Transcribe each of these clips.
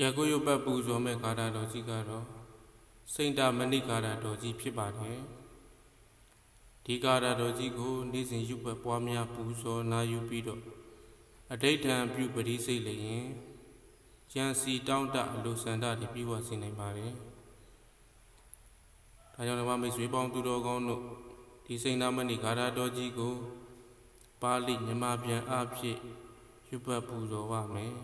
ရကုယုပတ်ပူဇော်မဲ့ဂါထာတော်ကြီးကတော့စိန္ဒမဏိဂါထာတော်ကြီးဖြစ်ပါတယ်ဒီဂါထာတော်ကြီးကိုနေ့စဉ်ယူပတ်ပွားများပူဇော်နာယူပြီးတော့အဋိဋ္ဌံပြုပရိစိတ်လျင်ဉာဏ်စီတောင်းတအလိုဆန္ဒတွေပြီးဝစေနိုင်ပါတယ်ဒါကြောင့်ဓမ္မမိတ်ဆွေပေါင်းသူတော်ကောင်းတို့ဒီစိန္ဒမဏိဂါထာတော်ကြီးကိုပါဠိမြန်မာပြန်အဖြစ်ယူပတ်ပူဇော်ပါမယ်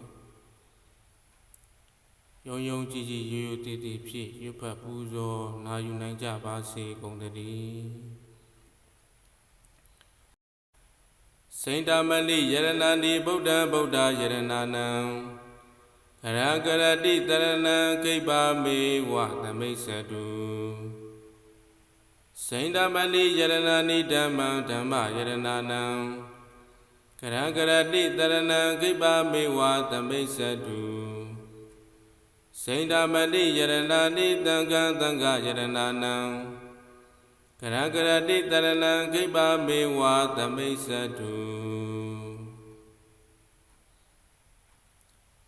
ယုံယုံကြည်ကြည်ရိုးရိုးတည်တည်ဖြစ်ရွတ်ဖတ်ပူဇော်နာယူနိုင်ကြပါစေကုန်သတည်းစိန္ဒမဏိယရဏန္တိဗုဒ္ဓံဗုဒ္ဓယရဏနံကရကရတိတရဏံကိဗ္ဗမေဝသမိစ္ဆတုစိန္ဒမဏိယရဏန္တိဓမ္မံဓမ္မယရဏနံကရကရတိတရဏံကိဗ္ဗမေဝသမိစ္ဆတုစိန္ဒမဏိယရဏနိသံဃံသံဃယရဏနံကရကရတိတရဏံကိဗ္ဗမေဝသမိစ္ဆတု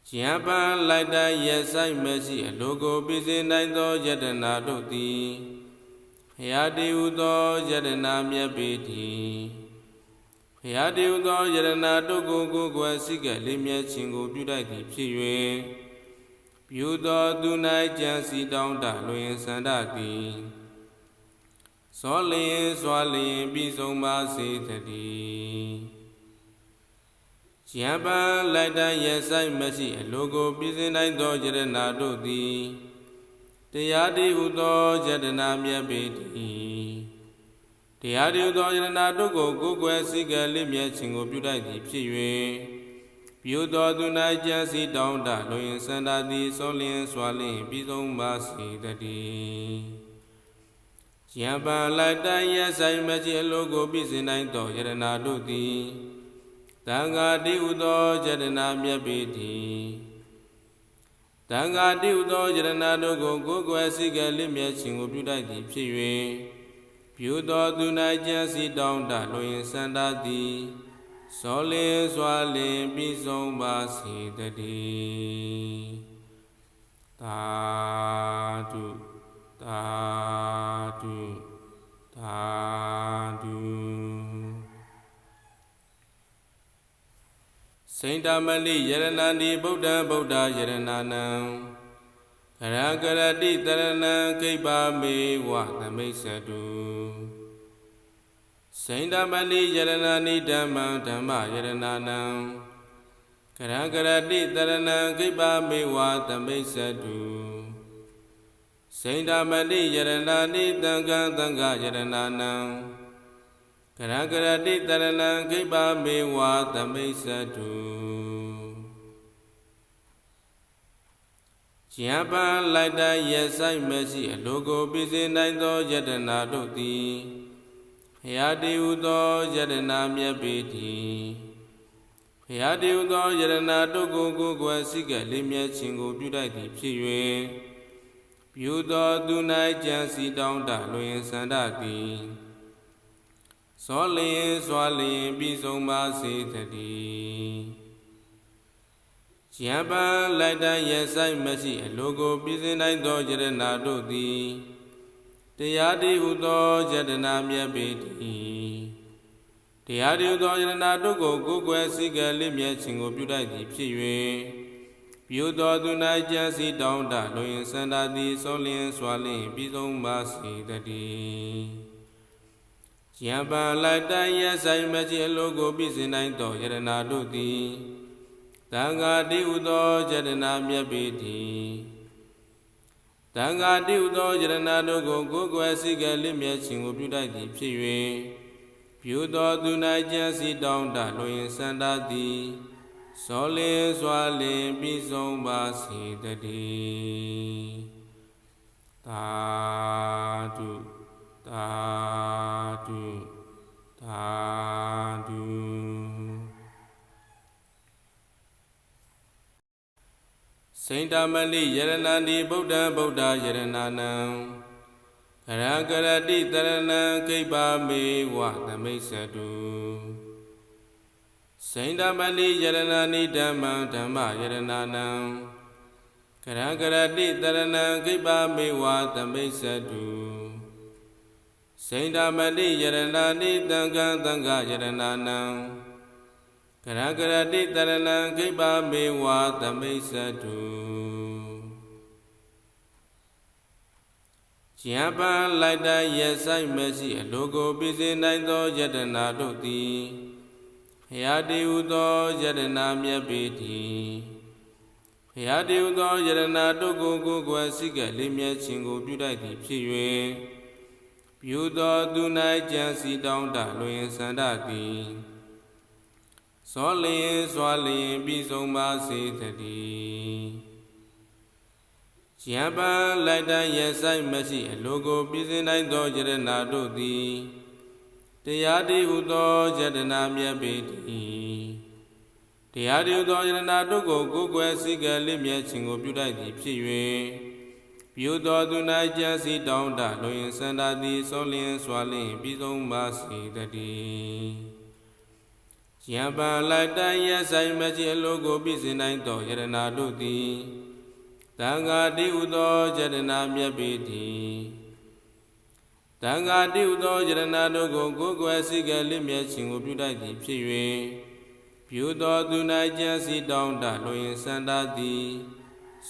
ဉာဏ်ပန်လိုက်တရဆိုင်မရှိအလိုကိုပြည့်စုံနိုင်သောယတနာတို့သည်ဖရာတည်ဟူသောယတနာမြတ်ပေတည်းဖရာတည်ဟူသောယတနာတို့ကိုကိုယ်ကွယ်စိကလေးမြတ်ခြင်းကိုပြုလိုက်သည်ဖြစ်၍ပြုသောသူ၌ကြံစီတောင်းတလွင်စန္ဒသည်စောလျင်စွာလျင်ပြီးဆုံးပါစေတည်းဉာဏ်ပန်လိုက်တရဆိုင်မရှိအလိုကိုပြည့်စုံနိုင်သောယတနာတို့သည်တရားတည်ဟူသောယတနာမြတ်ပေတည်းတရားတည်ဟူသောယတနာတို့ကိုကိုယ်ကွယ်စိကလေးမြတ်ခြင်းကိုပြုလိုက်သည်ဖြစ်၍ပြုသောသူ၌ကြံစီတောင်းတလွင်စန္ဒသည်စောလျင်စွာလျင်ပြီးဆုံးပါစေတည်းဉာဏ်ပန်လိုက်တရဆိုင်မရှိအလိုကိုပြည့်စုံနိုင်သောယတနာတို့သည်သံဃာတည်ဟူသောယတနာမြတ်ပေတည်းသံဃာတည်ဟူသောယတနာတို့ကိုကိုယ်ကွယ်စိကလေးမြတ်ခြင်းကိုပြုလိုက်သည်ဖြစ်၍ပြုသောသူ၌ကြံစီတောင်းတလွင်စန္ဒသည်စောလင်းစွာလင်းပြီးဆုံးပါစေတည်းသာဓုသာဓုသာဓုစိန္ဒမဏိယရဏန္တိဗုဒ္ဓံဗုဒ္ဓယရဏနံကရကရတိတရဏံကိဗ္ဗမေဝသမိစ္ဆတုစိန္ဒမဏိယရဏနိဓမ္မံဓမ္မယရဏနံကရကရတိတရဏံကိဗ္ဗမေဝသမိစ္ဆတုစိန္ဒမဏိယရဏနိသံဃံသံဃယရဏနံကရကရတိတရဏံကိဗ္ဗမေဝသမိစ္ဆတုဉာဏ်ပန်လိုက်တရဆိုင်မရှိအလိုကိုပြည့်စုံနိုင်သောယတနာတို့သည်ဖရာတည်ဟူသောယတနာမြတ်ပေတည်းဖရာတည်ဟူသောယတနာတို့ကိုကိုယ်ကွယ်စိကလေးမြတ်ခြင်းကိုပြုလိုက်သည်ဖြစ်၍ပြုသောသူ၌ကြံစီတောင်းတလွင်စန္ဒသည်စောလျင်စွာလျင်ပြီးဆုံးပါစေတည်းဉာဏ်ပန်လိုက်တရဆိုင်မရှိအလိုကိုပြည့်စုံနိုင်သောယတနာတို့သည်တရားတည်ဟူသောယတနာမြတ်ပေတည်းတရားတည်ဟူသောယတနာတို့ကိုကိုယ်ကွယ်စိကလေးမြတ်ခြင်းကိုပြုလိုက်သည်ဖြစ်၍ပြုသောသူ၌ကြံစီတောင်းတလွင်စန္ဒသည်စောလျင်စွာလျင်ပြီးဆုံးပါစေတည်းဉာဏ်ပန်လိုက်တရဆိုင်မရှိအလိုကိုပြည့်စုံနိုင်သောယတနာတို့သည်သံဃာတည်ဟူသောယတနာမြတ်ပေတည်းသံဃာတည်ဟူသောယတနာတို့ကိုကိုယ်ကွယ်စိကလေးမြတ်ခြင်းကိုပြုလိုက်သည်ဖြစ်၍ပြုသောသူ၌ကြံစီတောင်းတလွင်စန္ဒသည်စောလင်းစွာလင်းပြီးဆုံးပါစေတည်းသာဓုသာဓုသာဓုစိန္ဒမဏိယရဏန္တိဗုဒ္ဓံဗုဒ္ဓယရဏနံကရကရတိတရဏံကိဗ္ဗမေဝသမိစ္ဆတုစိန္ဒမဏိယရဏနိဓမ္မံဓမ္မယရဏနံ ကရကရတိတရဏံခိပါမေဝသမိစ္ဆတုစိန္ဒမတိယရဏာနိတံဃံသံဃယရဏာနံကရကရတိတရဏံခိပါမေဝသမိစ္ဆတုကျမ်းပန်လိုက်တရဲ့ဆိုင်မရှိအလိုကိုပြည့်စုံနိုင်သောယတနာတို့သည်ဖရာတည်ဟူသောယတနာမြတ်ပေတည်းဖရာတည်ဟူသောယတနာတို့ကိုကိုယ်ကွယ်စိကလေးမြတ်ခြင်းကိုပြုတတ်သည်ဖြစ်၍ပြုသောသူ၌ကြံစီတောင်းတလွင်စန္ဒသည်စောလျင်စွာလျင်ပြီးဆုံးပါစေတည်းကျမ်းပန်လိုက်တရဲ့ဆိုင်မရှိအလိုကိုပြည့်စုံနိုင်သောယတနာတို့သည်တရားတည်ဟူသောယတနာမြတ်ပေတည်းတရားတည်ဟူသောယတနာတို့ကိုကိုယ်ကွယ်စိကလေးမြတ်ခြင်းကိုပြုတတ်သည်ဖြစ်၍ပြုသောသူ၌ကြံစီတောင်းတလွင်စန္ဒသည်စောလျင်စွာလျင်ပြီးဆုံးပါစေတည်းကျမ်းပန်လိုက်တရဲ့ဆိုင်မရှိအလိုကိုပြည့်စုံနိုင်သောယတနာတို့သည်သံဃာတည်ဟူသောယတနာမြတ်ပေတည်းသံဃာတည်ဟူသောယတနာတို့ကိုကိုယ်ကွယ်စိကလေးမြတ်ခြင်းကိုပြုတတ်သည်ဖြစ်၍ပြုသောသူ၌ကြံစီတောင်းတလွင်စန္ဒသည်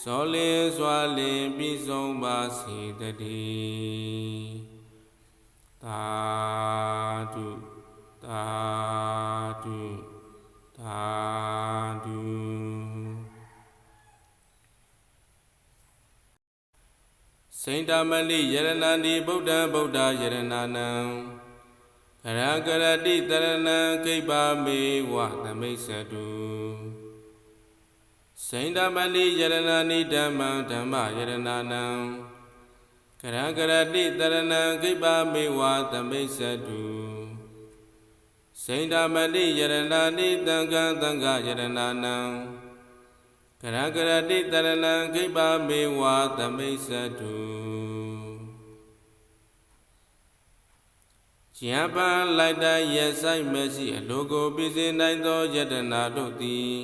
စောလင်းစွာလင်းပြီးဆုံးပါစေတည်းသာဓုသာဓုသာဓုစိန္ဒမလိယရဏန္တိဗုဒ္ဓံဗုဒ္ဓယရဏာနံကရကရတိတရဏံခိပါမေဝသမိစ္ဆတုစိန္ဒမလိယရဏာနိဓမ္မံဓမ္မယရဏာနံကရကရတိတရဏံခိပါမေဝသမိစ္ဆတုစိန္ဒမလိယရဏာနိတံဃံသံဃယရဏာနံကရကရတိတရဏံခိပါမေဝသမိစ္ဆတုကျမ်းပန်လိုက်တရဲ့ဆိုင်မရှိအလိုကိုပြည့်စုံနိုင်သောယတနာတို့သည်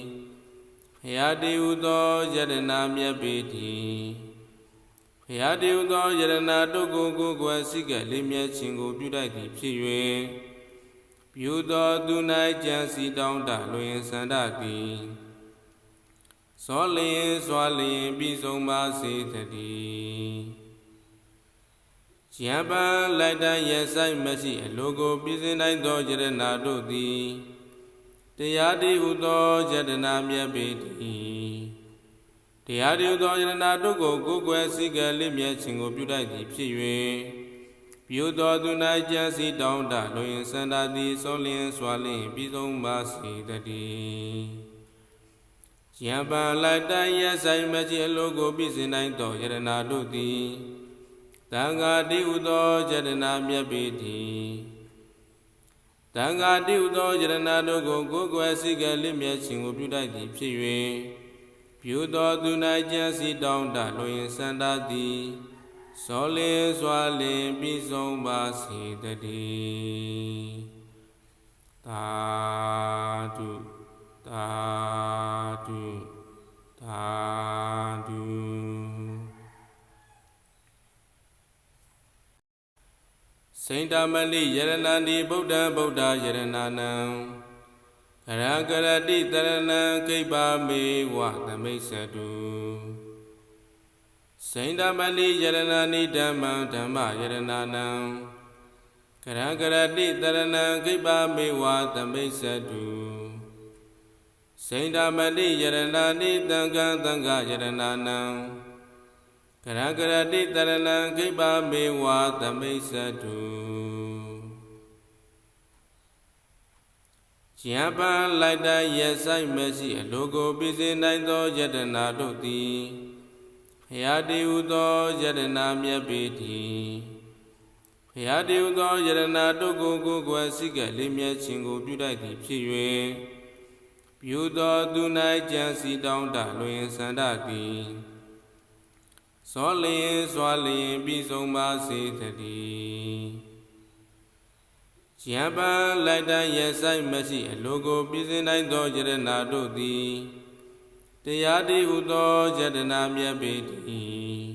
ဖရာတည်ဟူသောယတနာမြတ်ပေတည်းဖရာတည်ဟူသောယတနာတို့ကိုကိုယ်ကွယ်စိကလေးမြတ်ခြင်းကိုပြုတတ်သည်ဖြစ်၍ပြုသောသူ၌ကြံစီတောင်းတလွင်စန္ဒသည်စောလျင်စွာလျင်ပြီးဆုံးပါစေတည်းကျမ်းပန်လိုက်တရဲ့ဆိုင်မရှိအလိုကိုပြည့်စုံနိုင်သောယတနာတို့သည်တရားတည်ဟူသောယတနာမြတ်ပေတည်းတရားတည်ဟူသောယတနာတို့ကိုကိုယ်ကွယ်စိကလေးမြတ်ခြင်းကိုပြုတတ်သည်ဖြစ်၍ပြုသောသူ၌ကြံစီတောင်းတလွင်စန္ဒသည်စောလျင်စွာလျင်ပြီးဆုံးပါစေတည်းကျမ်းပန်လိုက်တရဲ့ဆိုင်မရှိအလိုကိုပြည့်စုံနိုင်သောယတနာတို့သည်သံဃာတည်ဟူသောယတနာမြတ်ပေတည်းသံဃာတည်ဟူသောယတနာတို့ကိုကိုယ်ကွယ်စိကလေးမြတ်ခြင်းကိုပြုတတ်သည်ဖြစ်၍ပြုသောသူ၌ကြံစီတောင်းတလွင်စန္ဒသည်စောလင်းစွာလင်းပြီးဆုံးပါစေတည်းသာဓုသာဓုသာဓုစိန္ဒမလိယရဏန္တိဗုဒ္ဓံဗုဒ္ဓယရဏာနံကရကရတိတရဏံခိပါမေဝသမိစ္ဆတုစိန္ဒမလိယရဏာနိဓမ္မံဓမ္မယရဏာနံကရကရတိတရဏံခိပါမေဝသမိစ္ဆတုစိန္ဒမလိယရဏာနိတံဃံသံဃယရဏာနံကရကရတိတရဏံခိပါမေဝသမိစ္ဆတုကျမ်းပန်လိုက်တရဲ့ဆိုင်မရှိအလိုကိုပြည့်စုံနိုင်သောယတနာတို့သည်ဖရာတည်ဟူသောယတနာမြတ်ပေတည်းဖရာတည်ဟူသောယတနာတို့ကိုကိုယ်ကွယ်စိကလေးမြတ်ခြင်းကိုပြုတတ်သည်ဖြစ်၍ပြုသောသူ၌ကြံစီတောင်းတလွင်စန္ဒသည်စောလျင်စွာလျင်ပြီးဆုံးပါစေတည်းကျမ်းပန်လိုက်တရဲ့ဆိုင်မရှိအလိုကိုပြည့်စုံနိုင်သောယတနာတို့သည်တ တရားတိဟုသောယတနာမြတ်ပေတည်း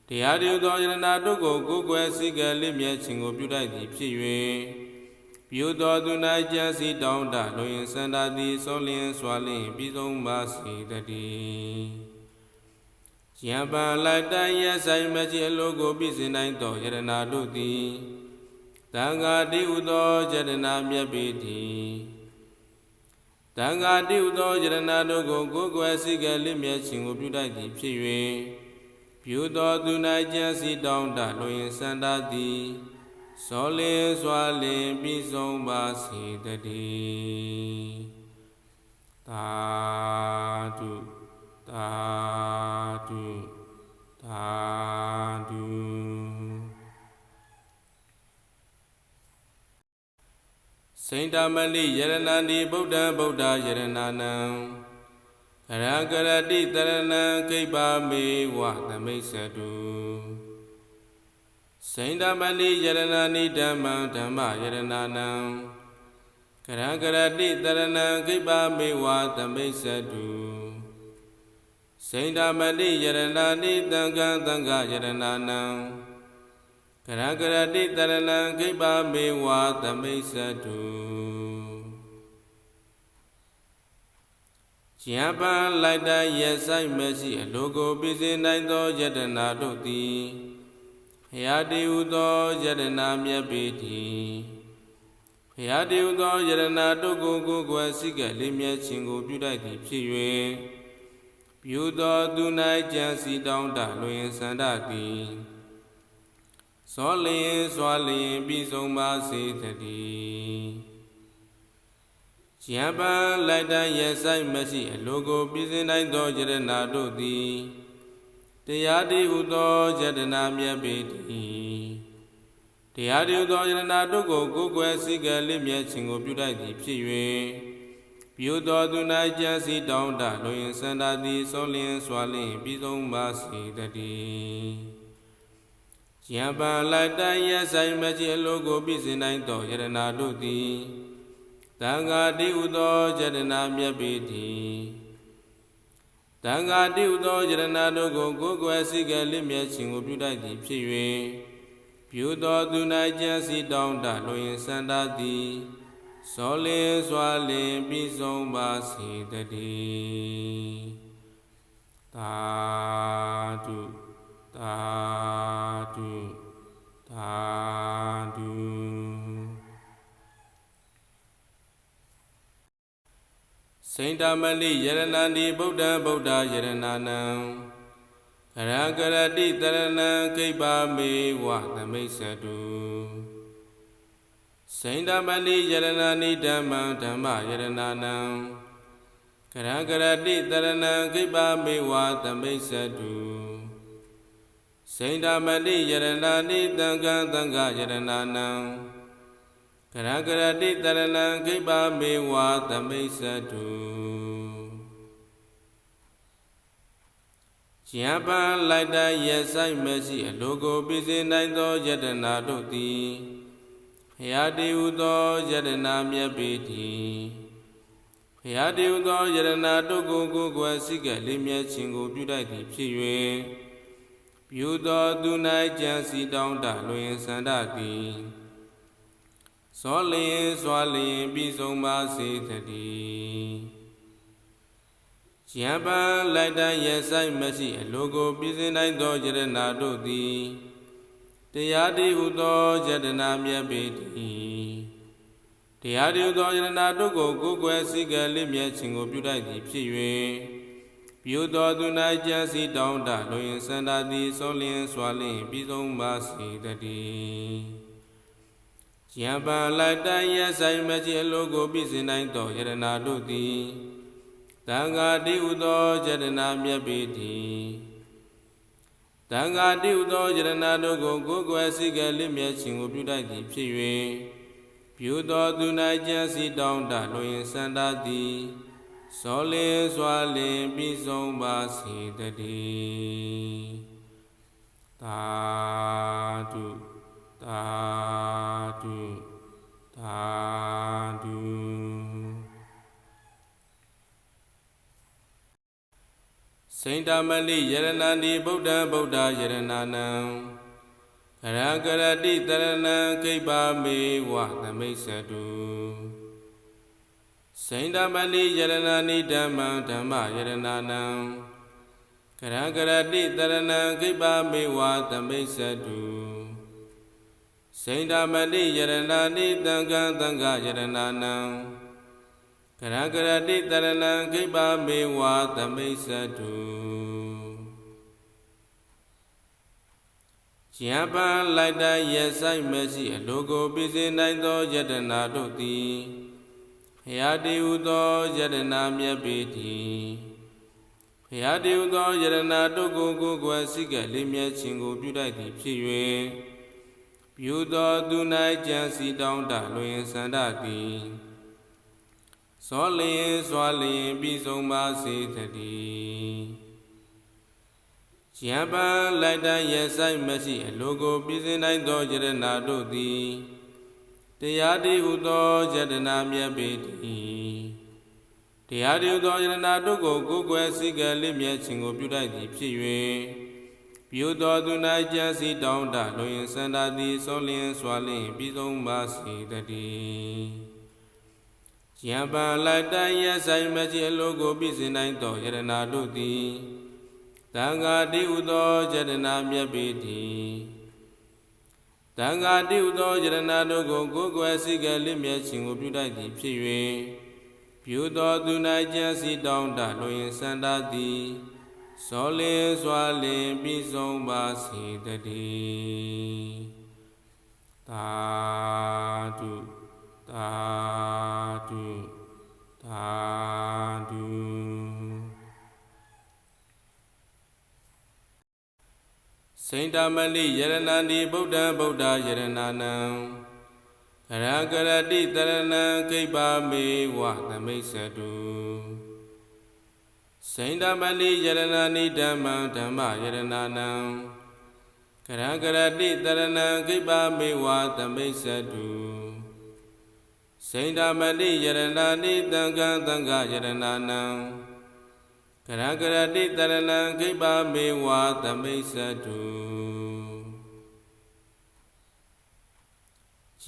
တရားတိဟုသောယတနာတို့ကိုကိုယ်ွယ်စိကလိမြတ်ခြင်းကိုပြုတတ်သည်ဖြစ်၍ပြုသောသူ၌ကြံစီတောင်းတလိုရင်စန္ဒသည်စောလျင်စွာလျင်ပြီးဆုံးပါစေတည်းယံပန်လိုက်တန်ရဆိုင်မကြီးအလိုကိုပြည့်စင်နိုင်သောယတနာတို့သည်တန်ဃာတိဟုသောယတနာမြတ်ပေတည်းတန်ဃာတိဟုသောယတနာတို့ကိုကိုယ်ွယ်စိကလိမြတ်ခြင်းကိုပြုတတ်သည်ဖြစ်၍ပြုသောသူ၌ကြံစီတောင်းတလိုရင်စန္ဒသည်စောလင်းစွာလင်းပြီးဆုံးပါစေတည်းသာဓုသာဓုသာဓုစိန္ဒမလိယရဏန္တိဗုဒ္ဓဗုဒ္ဓယရဏနံကရကရတိတရဏံကိပ္ပမေဝသမိစ္ဆတုစိန္ဒမလိယရဏန္တိဓမ္မံဓမ္မယရဏနံကရကရတိတရဏံကိပ္ပမေဝသမိစ္ဆတုစိန္ဒမလိယရဏန္တိသံဃံသံဃယရဏနံကရကရတိတရဏံကိပ္ပမေဝသမိစ္ဆတုယံပန်လိုက်တရဆိုင်မရှိအလိုကိုပြည့်စင်နိုင်သောယတနာတို့သည်ဖယားတည်ဟုသောယတနာမြတ်ပေတည်းဖယားတည်ဟုသောယတနာတို့ကိုကိုယ်ွယ်စိကလေးမြတ်ခြင်းကိုပြုတတ်သည်ဖြစ်၍ပြုသောသူ၌ကြံစီတောင်းတလိုရင်စန္ဒသည်စောလျင်စွာလျင်ပြီးဆုံးပါစေတည်းယံပန်လိုက်တန်ရဆိုင်မရှိအလိုကိုပြည့်စင်နိုင်သောယတနာတို့သည်တရားတိဟုသောယတနာမြတ်ပေတည်းတရားတိဟုသောယတနာတို့ကိုကိုယ်ွယ်စိကလိမြတ်ခြင်းကိုပြုတတ်သည်ဖြစ်၍ပြုသောသူ၌ကြံစီတောင်းတလိုရင်စန္ဒသည်စောလျင်စွာလျင်ပြီးဆုံးပါစေတည်းယံပန်လိုက်တန်ရဆိုင်မရှိအလိုကိုပြည့်စင်နိုင်သောယတနာတို့သည်တန်ဃာတိဟုသောယတနာမြတ်ပေတည်းတန်ဃာတိဟုသောယတနာတို့ကိုကိုယ်ွယ်စိကလိမြတ်ခြင်းကိုပြုတတ်သည်ဖြစ်၍ပြုသောသူ၌ကြံစီတောင်းတလိုရင်စန္ဒသည်စောလင်းစွာလင်းပြီးဆုံးပါစေတည်းသာဓုသာဓုသာဓုစိန္ဒမလိယရဏန္တိဗုဒ္ဓဗုဒ္ဓယရဏနံကရကရတိတရဏံကိပ္ပမေဝသမိစ္ဆတုစိန္ဒမလိယရဏန္တိဓမ္မံဓမ္မယရဏနံကရကရတိတရဏံကိပ္ပမေဝသမိစ္ဆတုစိန္ဒမလိယရဏန္တိသံဃံသံဃယရဏနံကရကရတိတရဏံကိပ္ပမေဝသမိစ္ဆတုယံပန်လိုက်တရဆိုင်မရှိအလိုကိုပြည့်စင်နိုင်သောယတနာတို့သည်ဖယားတည်ဟုသောယတနာမြတ်ပေတည်းဖယားတည်ဟုသောယတနာတို့ကိုကိုယ်ွယ်စိကလေးမြတ်ခြင်းကိုပြုတတ်သည်ဖြစ်၍ပြုသောသူ၌ကြံစီတောင်းတလိုရင်စန္ဒသည်စောလျင်စွာလျင်ပြီးဆုံးပါစေတည်းယံပန်လိုက်တန်ရဆိုင်မရှိအလိုကိုပြည့်စင်နိုင်သောယတနာတို့သည်တရားတိဟုသောယတနာမြတ်ပေတည်းတရားတိဟုသောယတနာတို့ကိုကိုယ်ွယ်စိကလိမြတ်ခြင်းကိုပြုတတ်သည်ဖြစ်၍ပြုသောသူ၌ကြံစီတောင်းတလိုရင်စန္ဒသည်စောလျင်စွာလျင်ပြီးဆုံးပါစေတည်းယံပန်လိုက်တန်ရဆိုင်မရှိအလိုကိုပြည့်စင်နိုင်သောယတနာတို့သည်တန်ဃာတိဟုသောယတနာမြတ်ပေတည်းတန်ဃာတိဟုသောယတနာတို့ကိုကိုယ်ွယ်စိကလိမြတ်ခြင်းကိုပြုတတ်သည်ဖြစ်၍ပြုသောသူ၌ကြံစီတောင်းတလိုရင်စန္ဒသည်စောလင်းစွာလင်းပြီးဆုံးပါစေတည်းသာဓုသာဓုသာဓု စိန္ဒမလိယရဏတိဗုဒ္ဓဗုဒ္ဓယရဏနံကရကရတိတရဏံကိပ္ပမေဝသမိစ္ဆတုစိန္ဒမလိယရဏနိဓမ္မံဓမ္မယရဏနံကရကရတိတရဏံကိပ္ပမေဝသမိစ္ဆတုစိန္ဒမလိယရဏနိသံဃံသံဃယရဏနံကရကရတိတရဏံကိပ္ပမေဝသမိစ္ဆတုယံပံလိုက်တရဲ့ဆိုင်မရှိအလိုကိုပြည့်စင်နိုင်သောယတနာတို့သည်ဖရာတိဟုသောယတနာမြတ်ပေတည်းဖရာတိဟုသောယတနာတို့ကိုကိုယ်ကွယ်စိကလေးမြတ်ခြင်းကိုပြုတတ်သည်ဖြစ်၍ပြုသောသူ၌ကြံစီတောင်းတလွင်စန္ဒသည်စောလျင်စွာလျင်ပြီးဆုံးပါစေတည်းယံပံလိုက်တရဲ့ဆိုင်မရှိအလိုကိုပြည့်စင်နိုင်သောယတနာတို့သည်တရားတိဟုသောယတနာမြတ်ပေတည်းတရားတိဟုသောယတနာတို့ကိုကိုယ်ကွယ်စိကလေးမြတ်ခြင်းကိုပြုတတ်သည်ဖြစ်၍ပြုသောသူ၌ကြံစီတောင်းတလွင်စန္ဒသည်စောလျင်စွာလျင်ပြီးဆုံးပါစေတည်းယံပံလိုက်တရဲ့ဆိုင်မရှိအလိုကိုပြည့်စင်နိုင်သောယတနာတို့သည်သံဃာတိဟုသောယတနာမြတ်ပေတည်းသံဃာတိဟုသောယတနာတို့ကိုကိုယ်ကွယ်စိကလေးမြတ်ခြင်းကိုပြုတတ်သည်ဖြစ်၍ပြုသောသူ၌ကြံစီတောင်းတလွင်စန္ဒသည်စောလင်းစွာလင်ပြီးဆုံးပါစေတည်းသာဓုသာဓုသာဓုစိန္ဒမလိယရဏတိဗုဒ္ဓဗုဒ္ဓယရဏနံကရကရတိတရဏံကိပ္ပမေဝသမိစ္ဆတုစိန္ဒမလိယရဏနိဓမ္မံဓမ္မယရဏနံကရကရတိတရဏံကိပ္ပမေဝသမိစ္ဆတုစိန္ဒမလိယရဏနိသံဃံသံဃယရဏနံကရကရတိတရဏံကိပ္ပမေဝသမိစ္ဆတု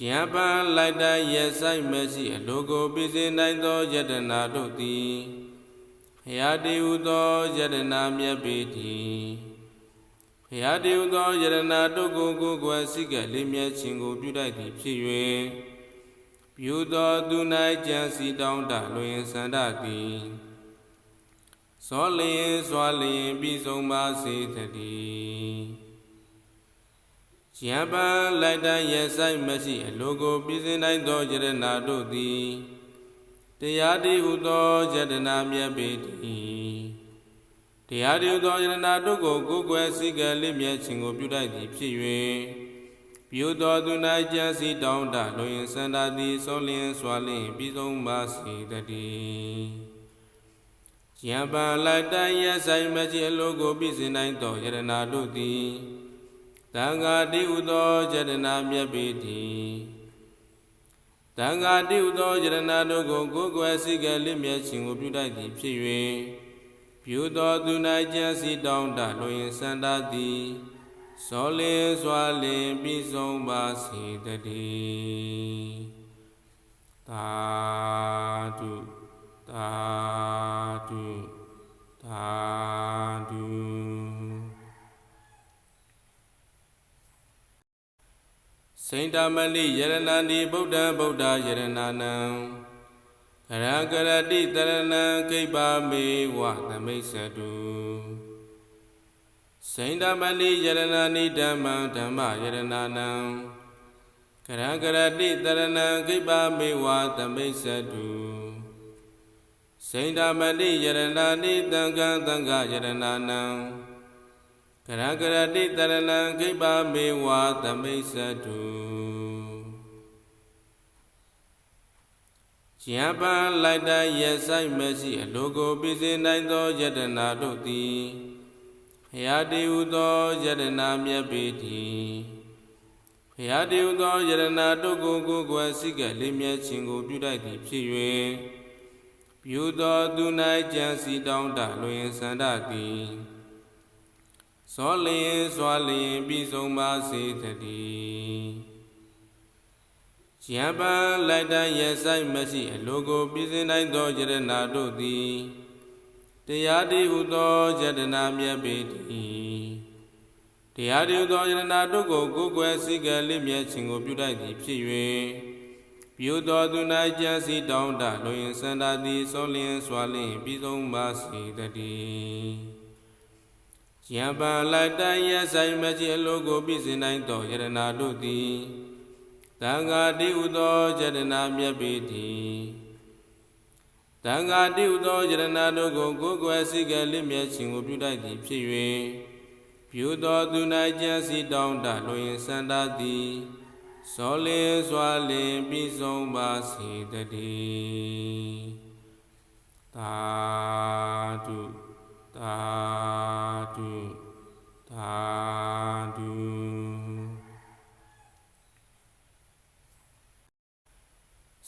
ယံပံလိုက်တရဲ့ဆိုင်မရှိအလိုကိုပြည့်စင်နိုင်သောယတနာတို့သည်ဖရာတိဟုသောယတနာမြတ်ပေတည်းဖရာတိဟုသောယတနာတို့ကိုကိုယ်ကွယ်စိကလေးမြတ်ခြင်းကိုပြုတတ်သည်ဖြစ်၍ပြုသောသူ၌ကြံစီတောင်းတလွင်စန္ဒသည်စောလျင်စွာလျင်ပြီးဆုံးပါစေတည်းယံပံလိုက်တရဲ့ဆိုင်မရှိအလိုကိုပြည့်စင်နိုင်သောယတနာတို့သည်တရားတိဟုသောယတနာမြတ်ပေတည်းတရားတိဟုသောယတနာတို့ကိုကိုယ်ကွယ်စိကလေးမြတ်ခြင်းကိုပြုတတ်သည်ဖြစ်၍ပြုသောသူ၌ကြံစီတောင်းတလွင်စန္ဒသည်စောလျင်စွာလျင်ပြီးဆုံးပါစေတည်းယံပံလိုက်တရဲ့ဆိုင်မရှိအလိုကိုပြည့်စင်နိုင်သောယတနာတို့သည်သံဃာတိဟုသောယတနာမြတ်ပေတည်းသံဃာတိဟုသောယတနာတို့ကိုကိုယ်ကွယ်စိကလေးမြတ်ခြင်းကိုပြုတတ်သည်ဖြစ်၍ပြုသောသူ၌ကြံစီတောင်းတလွင်စန္ဒသည်စောလင်းစွာလင်ပြီးဆုံးပါစေတည်းသာဓုသာဓုသာဓုစိန္ဒမလိယရဏတိဗုဒ္ဓဗုဒ္ဓယရဏနံကရကရတိတရဏံကိပ္ပမေဝသမိစ္ဆတုစိန္ဒမလိယရဏနိဓမ္မံဓမ္မယရဏနံကရကရတိတရဏံကိပ္ပမေဝသမိစ္ဆတုစိန္ဒမလိယရဏနိသံဃံသံဃယရဏနံကရကရတိတရဏံကိပ္ပမေဝသမိစ္ဆတုယံပံလိုက်တရဲ့ဆိုင်မရှိအလိုကိုပြည့်စင်နိုင်သောယတနာတို့သည်ဖရာတိဟုသောယတနာမြတ်ပေတည်းဖရာတိဟုသောယတနာတို့ကိုကိုယ်ကွယ်စိကလေးမြတ်ခြင်းကိုပြုတတ်သည်ဖြစ်၍ ပြုသောသူ၌ကြံစီတောင်းတလွင်စန္ဒသည်စောလျင်စွာလျင်ပြီးဆုံးပါစေတည်းယံပံလိုက်တန်းရဲ့ဆိုင်မရှိအလိုကိုပြည့်စင်နိုင်သောယတနာတို့သည်တရားတည်းဟုသောယတနာမြတ်ပေတည်းတရားတည်းဟုသောယတနာတို့ကိုကိုယ်ွယ်စည်းကပ်လိမြတ်ခြင်းကိုပြုတတ်သည်ဖြစ်၍ပြုသောသူ၌ကြံစီတောင်းတလွင်စန္ဒသည်စောလျင်စွာလျင်ပြီးဆုံးပါစေတည်းယံပံလိုက်တန်းရဲ့ဆိုင်မရှိအလိုကိုပြည့်စင်နိုင်သောယတနာတို့သည်သံဃာတိဟုသောယတနာမြတ်ပေတည်းသံဃာတိဟုသောယတနာတို့ကိုကိုယ်ွယ်စည်းကပ်လိမြတ်ခြင်းကိုပြုတတ်သည်ဖြစ်၍ပြုသောသူ၌ကြံစီတောင်းတလွင်စန္ဒသည်စောလျင်စွာလျင်ပြီးဆုံးပါစေတည်းသာဓုသာဓုသာဓု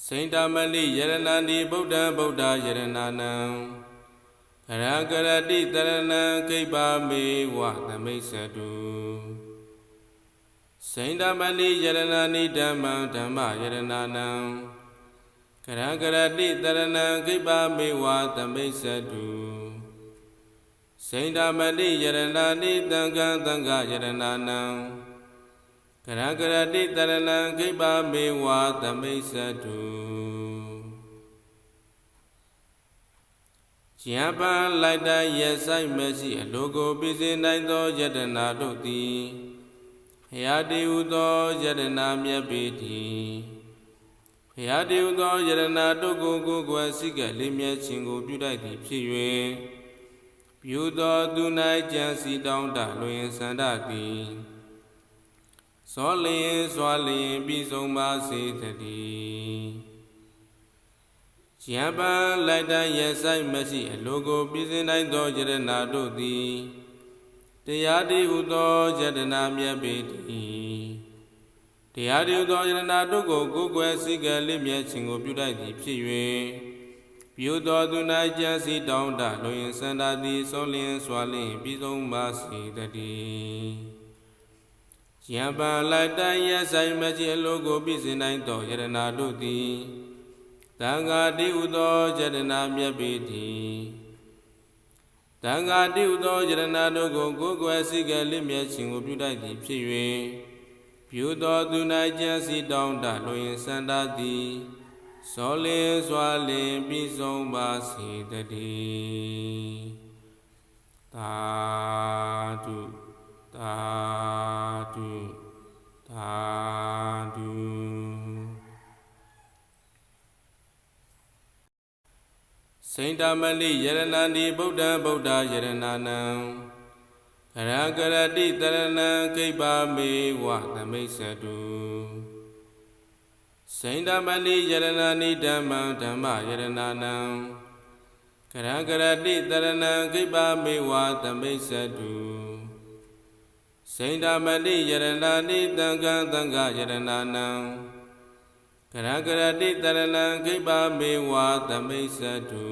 စိန္ဒမလိယရဏန္တိဗုဒ္ဓံဗုဒ္ဓယရဏနံကရကရတိတရဏံကိပ္ပမေဝသမိစ္ဆတုစိန္ဒမလိယရဏန္တိဓမ္မံဓမ္မယရဏနံကရကရတိတရဏံကိပ္ပမေဝသမိစ္ဆတုစိန္ဒမလိယရဏန္တိသံဃံသံဃယရဏနံကရကရတိတရဏံကိပ္ပမေဝသမိစ္ဆတုယံပံလိုက်တန်းရဲ့ဆိုင်မရှိအလိုကိုပြည့်စင်နိုင်သောယတနာတို့သည်ဘုရားတည်းဟုသောယတနာမြတ်ပေတည်းဘုရားတည်းဟုသောယတနာတို့ကိုကိုယ်ွယ်စည်းကပ်လေးမြတ်ခြင်းကိုပြုတတ်သည်ဖြစ်၍ပြုသောသူ၌ကြံစီတောင်းတလွင်စန္ဒသည်စောလျင်စွာလျင်ပြီးဆုံးပါစေတည်းယံပံလိုက်တန်းရဲ့ဆိုင်မရှိအလိုကိုပြည့်စင်နိုင်သောယတနာတို့သည်တရားတည်းဟုသောယတနာမြတ်ပေတည်းတရားတည်းဟုသောယတနာတို့ကိုကိုယ်ွယ်စည်းကပ်လိမြတ်ခြင်းကိုပြုတတ်သည်ဖြစ်၍ပြုသောသူ၌ကြံစီတောင်းတလွင်စန္ဒသည်စောလျင်စွာလျင်ပြီးဆုံးပါစေတည်းယံပံလိုက်တန်းရဲ့ဆိုင်မရှိအလိုကိုပြည့်စင်နိုင်သောယတနာတို့သည်သံဃာတည်းဟုသောယတနာမြတ်ပေတည်းသံဃာတည်းဟုသောယတနာတို့ကိုကိုယ်ွယ်စည်းကပ်လိမြတ်ခြင်းကိုပြုတတ်သည်ဖြစ်၍ပြုသောသူ၌ကြံစီတောင်းတလွင်စန္ဒသည်စောလျင်စွာလျင်ပြီးဆုံးပါစေတည်းသာဓုသာဓုသာဓုစိန္ဒမလိယရဏန္တိဗုဒ္ဓံဗုဒ္ဓယရဏနံကရကရတိတရဏံကိပ္ပမေဝသမိစ္ဆတုစိန္ဒမလိယရဏန္တိဓမ္မံဓမ္မယရဏနံကရကရတိတရဏံကိပ္ပမေဝသမိစ္ဆတုစိန္ဒမလိယရဏန္တိသံဃံသံဃယရဏနံကရကရတိတရဏံကိပ္ပမေဝသမိစ္ဆတု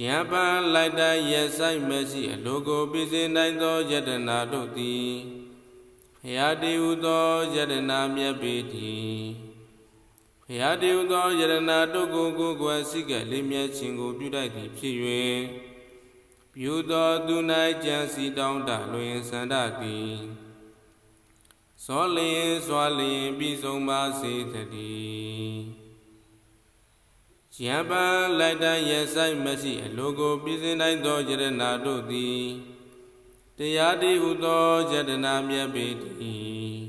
ယံပံလိုက်တန်းရဲ့ဆိုင်မရှိအလိုကိုပြည့်စင်နိုင်သောယတနာတို့သည်ဘုရားတည်းဟုသောယတနာမြတ်ပေတည်းဘုရားတည်းဟုသောယတနာတို့ကိုကိုယ်ွယ်စည်းကပ်လေးမြတ်ခြင်းကိုပြုတတ်သည်ဖြစ်၍ပြုသောသူ၌ကြံစီတောင်းတလွင်စန္ဒသည်စောလျင်စွာလျင်ပြီးဆုံးပါစေတည်းယံပံလိုက်တန်းရဲ့ဆိုင်မရှိအလိုကိုပြည့်စင်နိုင်သောယတနာတို့သည်တရားတည်းဟုသောယတနာမြတ်ပေတည်း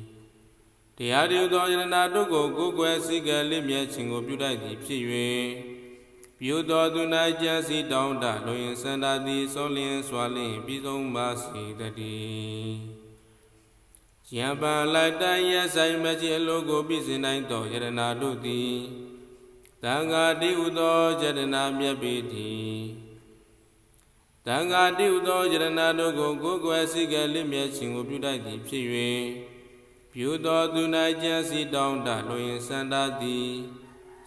တရားတည်းဟုသောယတနာတို့ကိုကိုယ်ွယ်စည်းကပ်လိမြတ်ခြင်းကိုပြုတတ်သည်ဖြစ်၍ပြုသောသူ၌ကြံစီတောင်းတလွင်စန္ဒသည်စောလျင်စွာလျင်ပြီးဆုံးပါစေတည်းယံပံလိုက်တန်းရဲ့ဆိုင်မရှိအလိုကိုပြည့်စင်နိုင်သောယတနာတို့သည်သံဃာတည်းဟုသောယတနာမြတ်ပေတည်းသံဃာတည်းဟုသောယတနာတို့ကိုကိုယ်ွယ်စည်းကပ်လိမြတ်ခြင်းကိုပြုတတ်သည်ဖြစ်၍ပြုသောသူ၌ကြံစီတောင်းတလွင်စန္ဒသည်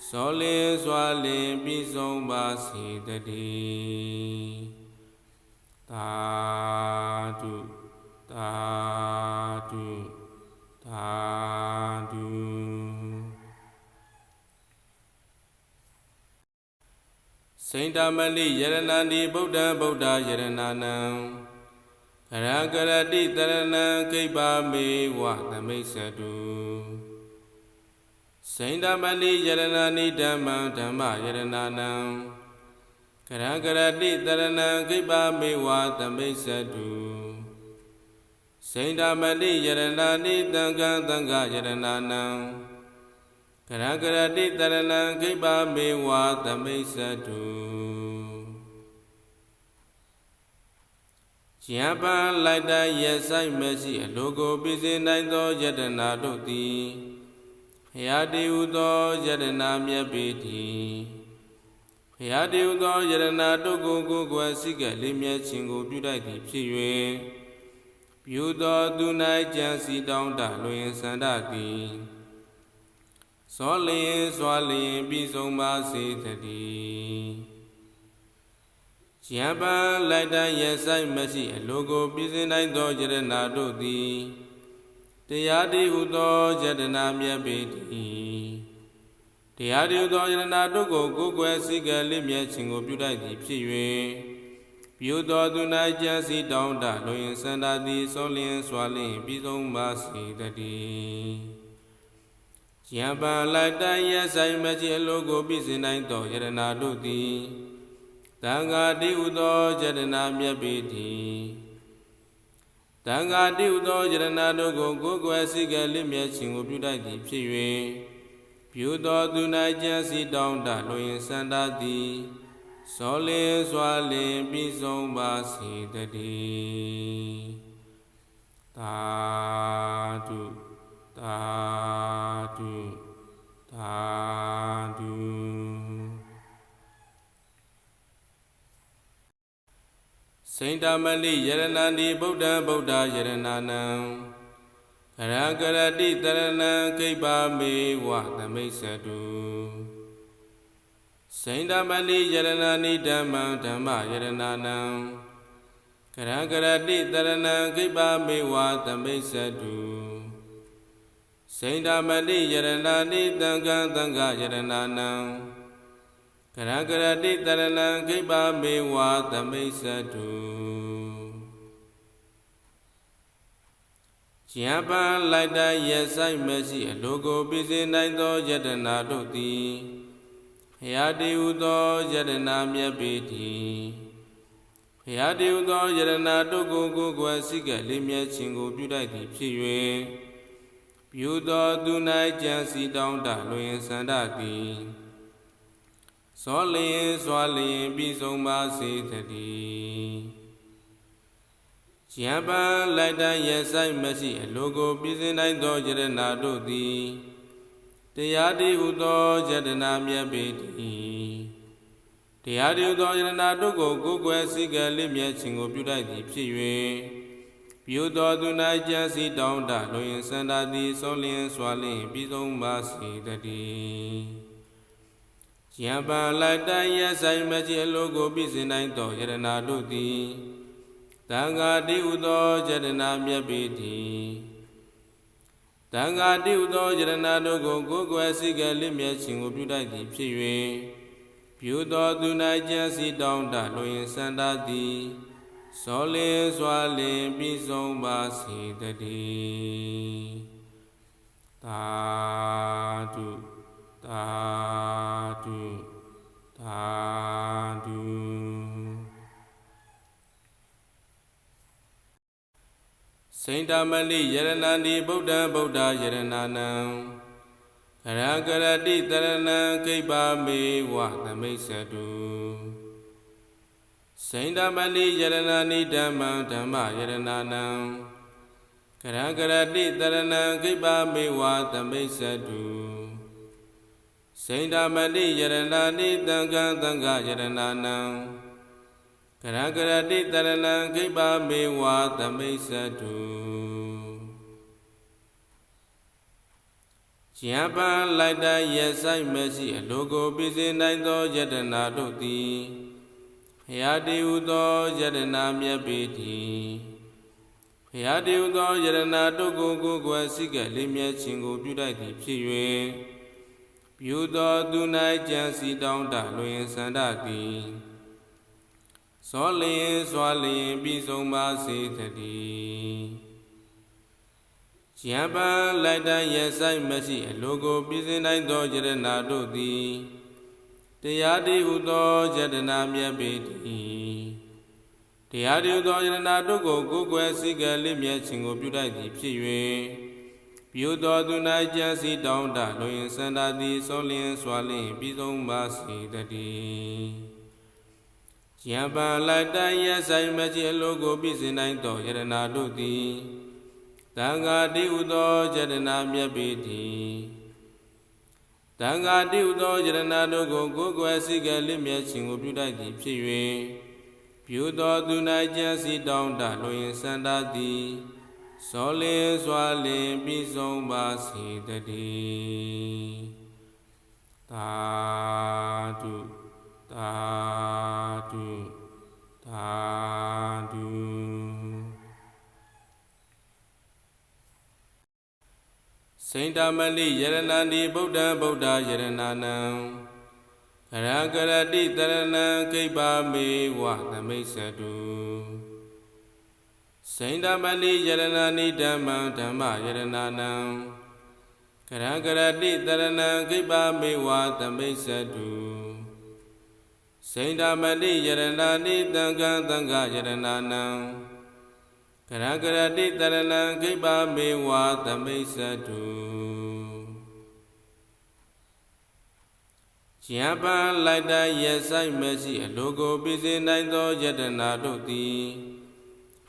စောလင်းစွာလင်းပြီးဆုံးပါစေတည်းသာဓုသာဓုသာဓုစိန္ဒမလိယရဏန္တိဗုဒ္ဓံဗုဒ္ဓယရဏနံကရကရတိတရဏံကိဗ္ဗမေဝသမိစ္ဆတုစိန္ဒမလိယရဏန္တိဓမ္မံဓမ္မယရဏနံကရကရတိတရဏံကိဗ္ဗမေဝသမိစ္ဆတုစိန္ဒမလိယရဏန္တိသံဃံသံဃယရဏနံကရကရတိတရဏံကိဗ္ဗမေဝသမိစ္ဆတုဉာဏ်ပန်လိုက်တရဆိုင်မရှိအလိုကိုပြည့်စင်နိုင်သောယတနာတို့သည်ဘုရားတည်ဟူသောယတနာမြတ်ပေတည်းဘုရားတည်ဟူသောယတနာတို့ကိုကိုယ်ကွယ်စိကလေးမြတ်ခြင်းကိုပြုတတ်သည်ဖြစ်၍ပြုသောသူ၌ကြံစီတောင်းတလွင်စန္ဒသည်စောလျင်စွာလျင်ပြီးဆုံးပါစေတည်းဉာဏ်ပန်လိုက်တရဆိုင်မရှိအလိုကိုပြည့်စင်နိုင်သောယတနာတို့သည်တရားတည်ဟူသောယတနာမြတ်ပေတည်းတရားတည်ဟူသောယတနာတို့ကိုကိုယ်ကွယ်စိကလေးမြတ်ခြင်းကိုပြုတတ်သည်ဖြစ်၍ပြုသောသူ၌ကြံစီတောင်းတလွင်စန္ဒသည်စောလျင်စွာလျင်ပြီးဆုံးပါစေတည်းဉာဏ်ပန်လိုက်တရဆိုင်မရှိအလိုကိုပြည့်စင်နိုင်သောယတနာတို့သည်သံဃာတည်ဟူသောယတနာမြတ်ပေတည်းသံဃာတည်ဟူသောယတနာတို့ကိုကိုယ်ကွယ်စိကလေးမြတ်ခြင်းကိုပြုတတ်သည်ဖြစ်၍ပြုသောသူ၌ကြံစီတောင်းတလွင်စန္ဒသည်စောလင်းစွာလင်းပြီးဆုံးပါစေတည်းသာဓုသာဓုသာဓုစိန္ဒမလိယရဏန္တိဗုဒ္ဓံဗုဒ္ဓယရဏနံကရကရတိတရဏံကိဗ္ဗမေဝသမိစ္ဆတုစိန္ဒမလိယရဏန္တိဓမ္မံဓမ္မယရဏနံကရကရတိတရဏံကိဗ္ဗမေဝသမိစ္ဆတုစိန္ဒမလိယရဏန္တိသံဃံသံဃယရဏနံကရကရတိတရဏံကိဗ္ဗမေဝသမိစ္ဆတုဉာဏ်ပန်လိုက်တရဆိုင်မရှိအလိုကိုပြည့်စင်နိုင်သောယတနာတို့သည်ဘုရားတည်ဟူသောယတနာမြတ်ပေတည်းဘုရားတည်ဟူသောယတနာတို့ကိုကိုယ်ကွယ်စိကလေးမြတ်ခြင်းကိုပြုတတ်သည်ဖြစ်၍ပြုသောသူ၌ကြံစီတောင်းတလွင်စန္ဒသည်စောလျင်စွာလျင်ပြီးဆုံးပါစေတည်းဉာဏ်ပန်လိုက်တရဆိုင်မရှိအလိုကိုပြည့်စင်နိုင်သောယတနာတို့သည်တရားတည်ဟူသောယတနာမြတ်ပေတည်းတရားတည်ဟူသောယတနာတို့ကိုကိုယ်ကွယ်စိကလေးမြတ်ခြင်းကိုပြုတတ်သည်ဖြစ်၍ပြုသောသူ၌ကြံစီတောင်းတလွင်စန္ဒသည်စောလျင်စွာလျင်ပြီးဆုံးပါစေတည်းဉာဏ်ပန်လိုက်တရဆိုင်မရှိအလိုကိုပြည့်စင်နိုင်သောယတနာတို့သည်သံဃာတည်ဟူသောယတနာမြတ်ပေတည်းသံဃာတည်ဟူသောယတနာတို့ကိုကိုယ်ကွယ်စိကလေးမြတ်ခြင်းကိုပြုတတ်သည်ဖြစ်၍ပြုသောသူ၌ကြံစီတောင်းတလွင်စန္ဒသည်စောလင်းစွာလင်းပြီးဆုံးပါစေတည်းသာဓုသာဓုသာဓုစိန္ဒမလိယရဏန္တိဗုဒ္ဓံဗုဒ္ဓယရဏနံကရကရတိတရဏံကိဗ္ဗမေဝသမိစ္ဆတုစိန္ဒမလိယရဏန္တိဓမ္မံဓမ္မယရဏနံကရကရတိတရဏံကိဗ္ဗမေဝသမိစ္ဆတုစိန္ဒမလိယရဏန္တိသံဃံသံဃယရဏနံကရကရတိတရဏံကိဗ္ဗမေဝသမိစ္ဆတု ကျမ်းပန်းလိုက်တိုင်းရဲ့ဆိုင်မရှိအလိုကိုပြည့်စင်နိုင်သောယတနာတို့သည်ဘုရားတည်ဟူသောယတနာမြတ်ပေတည်းဘုရားတည်ဟူသောယတနာတို့ကိုကိုယ်ကွယ်စိကလေးမြတ်ခြင်းကိုပြုတိုက်သည်ဖြစ်၍ပြုသောသူ၌ကြံစီတောင်းတလွင်စန္ဒသည်စောလျင်စွာလျင်ပြီးဆုံးပါစေတည်းကျမ်းပန်းလိုက်တိုင်းရဲ့ဆိုင်မရှိအလိုကိုပြည့်စင်နိုင်သောယတနာတို့သည်တရားတည်ဟူသောယတနာမြတ်ပေတည်းတရားတည်ဟူသောယတနာတို့ကိုကိုယ်ကွယ်စိကလေးမြတ်ခြင်းကိုပြုတိုက်သည်ဖြစ်၍ပြုသောသူ၌ကြံစီတောင်းတလွင်စန္ဒသည်စောလျင်စွာလျင်ပြီးဆုံးပါစေတည်းကျမ်းပန်းလိုက်တိုင်းရဲ့ဆိုင်မရှိအလိုကိုပြည့်စင်နိုင်သောယတနာတို့သည်သံဃာတည်ဟူသောယတနာမြတ်ပေတည်းသံဃာတည်ဟူသောယတနာတို့ကိုကိုယ်ကွယ်စိကလေးမြတ်ခြင်းကိုပြုတိုက်သည်ဖြစ်၍ပြုသောသူ၌ကြံစီတောင်းတလွင်စန္ဒသည်စောလင်းစွာလင်ပြီးဆုံးပါစေတည်းသာဓုသာဓုသာဓုစိန္ဒမလိယရဏန္တိဗုဒ္ဓဗုဒ္ဓယရဏနံကရကရတိတရဏံကိဗ္ဗမေဝသမိစ္ဆတုစိန္ဒမလိယရဏန္တိဓမ္မံဓမ္မယရဏနံကရကရတိတရဏံကိဗ္ဗမေဝသမိစ္ဆတုစိန္ဒမလိယရဏန္တိသံဃံသံဃယရဏနံကရကရတိတရဏံကိဗ္ဗမေဝသမိစ္ဆတုကျမ်းပန်းလိုက်တိုင်းရဲ့ဆိုင်မရှိအလိုကိုပြည့်စင်နိုင်သောယတနာတို့သည်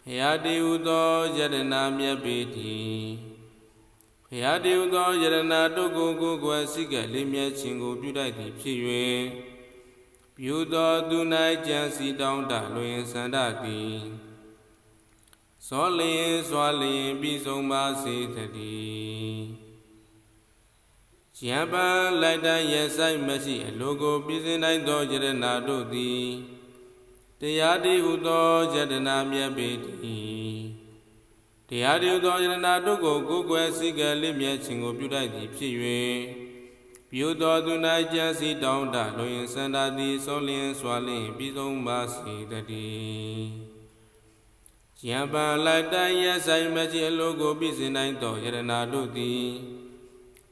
ဘုရားတည်ဟူသောယတနာမြတ်ပေတည်းဘုရားတည်ဟူသောယတနာတို့ကိုကိုယ်ကွယ်စိကလေးမြတ်ခြင်းကိုပြုတိုက်သည်ဖြစ်၍ပြုသောသူ၌ကြံစီတောင်းတလွင်စန္ဒသည်စောလျင်စွာလျင်ပြီးဆုံးပါစေတည်းကျမ်းပန်းလိုက်တိုင်းရဲ့ဆိုင်မရှိအလိုကိုပြည့်စင်နိုင်သောယတနာတို့သည်တရားတည်ဟူသောယတနာမြတ်ပေတည်းတရားတည်ဟူသောယတနာတို့ကိုကိုယ်ကွယ်စိကလေးမြတ်ခြင်းကိုပြုတိုက်သည်ဖြစ်၍ပြုသောသူ၌ကြံစီတောင်းတလွင်စန္ဒသည်စောလျင်စွာလျင်ပြီးဆုံးပါစေတည်းကျမ်းပန်းလိုက်တိုင်းရဲ့ဆိုင်မရှိအလိုကိုပြည့်စင်နိုင်သောယတနာတို့သည်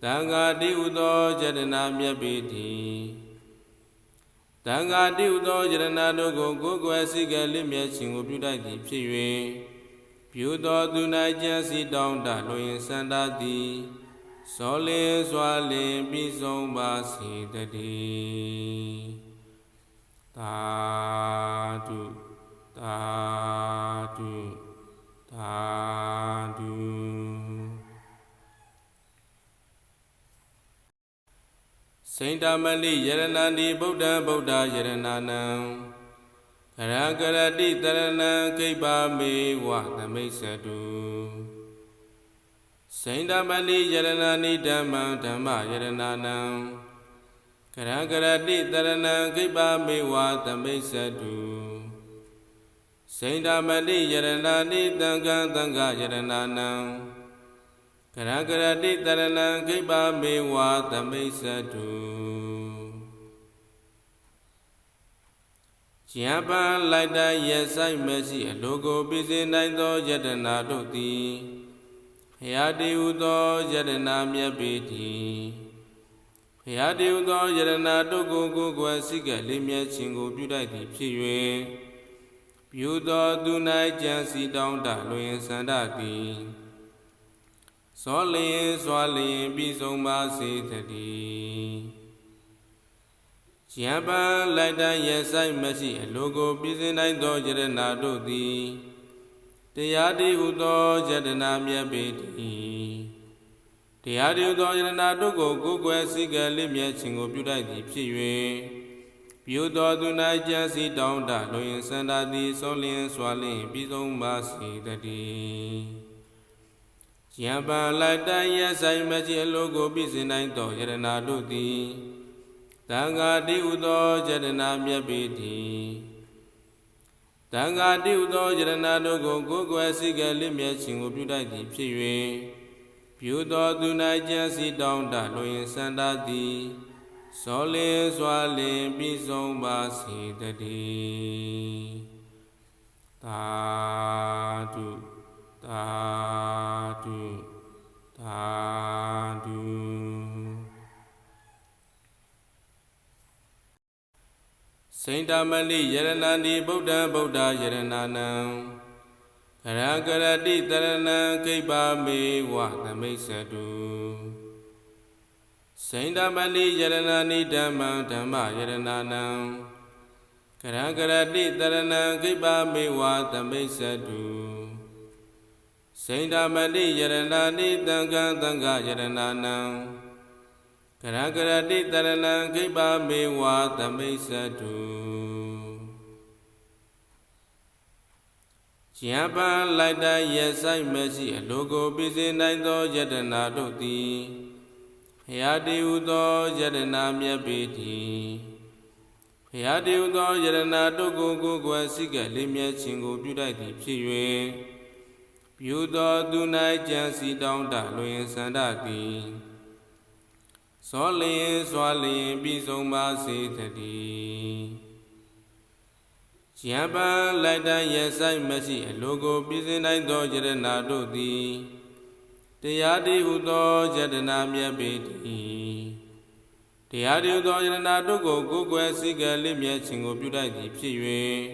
သံဃာတည်ဟူသောယတနာမြတ်ပေတည်းသံဃာတည်ဟူသောယတနာတို့ကိုကိုယ်ကွယ်စိကလေးမြတ်ခြင်းကိုပြုတိုက်သည်ဖြစ်၍ပြုသောသူ၌ကြံစီတောင်းတလွင်စန္ဒသည်စောလင်းစွာလင်ပြီးဆုံးပါစေတည်းသာဓုသာဓုသာဓုစိန္ဒမလိယရဏန္တိဗုဒ္ဓဗုဒ္ဓယရဏနံကရကရတိတရဏံကိဗ္ဗမေဝသမိစ္ဆတုစိန္ဒမလိယရဏန္တိဓမ္မံဓမ္မယရဏနံကရကရတိတရဏံကိဗ္ဗမေဝသမိစ္ဆတုစိန္ဒမလိယရဏန္တိသံဃံသံဃယရဏနံကရကရတိတရဏံကိဗ္ဗမေဝသမိစ္ဆတုကျမ်းပန်းလိုက်တိုင်းရဲ့ဆိုင်မရှိအလိုကိုပြည့်စင်နိုင်သောယတနာတို့သည်ဘုရားတည်ဟူသောယတနာမြတ်ပေတည်းဘုရားတည်ဟူသောယတနာတို့ကိုကိုယ်ကွယ်စိကလေးမြတ်ခြင်းကိုပြုတိုက်သည်ဖြစ်၍ပြုသောသူ၌ကြံစီတောင်းတလွင်စန္ဒသည်စောလျင်စွာလျင်ပြီးဆုံးပါစေတည်းကျမ်းပန်းလိုက်တိုင်းရဲ့ဆိုင်မရှိအလိုကိုပြည့်စင်နိုင်သောယတနာတို့သည်တရားတည်ဟူသောယတနာမြတ်ပေတည်းတရားတည်ဟူသောယတနာတို့ကိုကိုယ်ကွယ်စိကလေးမြတ်ခြင်းကိုပြုတိုက်သည်ဖြစ်၍ပြုသောသူ၌ကြံစီတောင်းတလွင်စန္ဒသည်စောလျင်စွာလျင်ပြီးဆုံးပါစေတည်း ယံပံလိုက်တိုင်းရဆိုင်မရှိအလိုကိုပြည့်စင်နိုင်သောယရနာတို့သည်သံဃာတိဥသောယရနာမြတ်ပေတည်းသံဃာတိဥသောယရနာတို့ကိုကိုယ်ကွယ်စိကလစ်မြတ်ခြင်းကိုပြုတတ်သည်ဖြစ်၍ပြုသောသူ၌ကြံစီတောင်းတလွင်စန္ဒသည်စောလင်းစွာလင်းပြီးဆုံးပါစေတည်းသာဓုသာဓုသာဓုစိန္ဒမလိယရဏန္တိဗုဒ္ဓဗုဒ္ဓယရဏနံကရကရတိတရဏံကိပ္ပမေဝသမိစ္ဆတုစိန္ဒမလိယရဏန္တိဓမ္မံဓမ္မယရဏနံကရကရတိတရဏံကိပ္ပမေဝသမိစ္ဆတုစိန္ဒမလိယရဏန္တိသံဃံသံဃယရဏနံကရကရတိတရဏံကိပ္ပမေဝသမိစ္ဆတုယံပံလိုက်တိုင်းရဆိုင်မရှိအလိုကိုပြည့်စင်နိုင်သောယတနာတို့သည်ဖရာတိဟုသောယတနာမြတ်ပေတည်းဖရာတိဟုသောယတနာတို့ကိုကိုယ်ကွယ်စိကလေးမြတ်ခြင်းကိုပြုတတ်သည်ဖြစ်၍ပြုသောသူ၌ကြံစီတောင်းတလွင်စန္ဒသည်စောလျင်စွာလျင်ပြီးဆုံးပါစေတည်းယံပံလိုက်တိုင်းရဆိုင်မရှိအလိုကိုပြည့်စင်နိုင်သောယရနာတို့သည်တရားတိဟုသောယတနာမြတ်ပေတည်းတရားတိဟုသောယတနာတို့ကိုကိုယ်ကွယ်စိကလေးမြတ်ခြင်းကိုပြုတတ်သည်ဖြစ်၍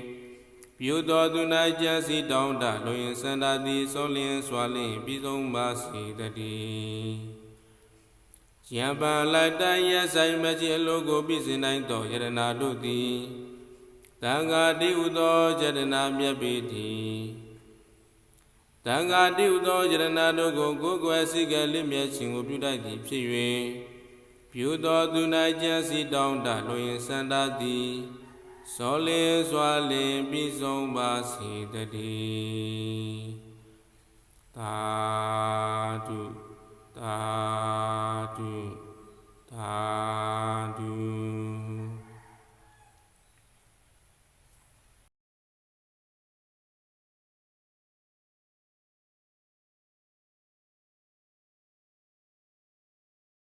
ပြုသောသူ၌ကြံစီတောင်းတလွင်စန္ဒသည်စောလျင်စွာလျင်ပြီးဆုံးပါစေတည်းယံပံလိုက်တိုင်းရဆိုင်မရှိအလိုကိုပြည့်စင်နိုင်သောယရနာတို့သည်သံဃာတိဟုသောယတနာမြတ်ပေတည်းသံဃာတိဟုသောယတနာတို့ကိုကိုယ်ကွယ်စိကလစ်မြတ်ခြင်းကိုပြုတတ်သည်ဖြစ်၍ပြုသောသူ၌ကြံစီတောင်းတလွင်စန္ဒသည်စောလင်းစွာလင်းပြီးဆုံးပါစေတည်းသာဓုသာ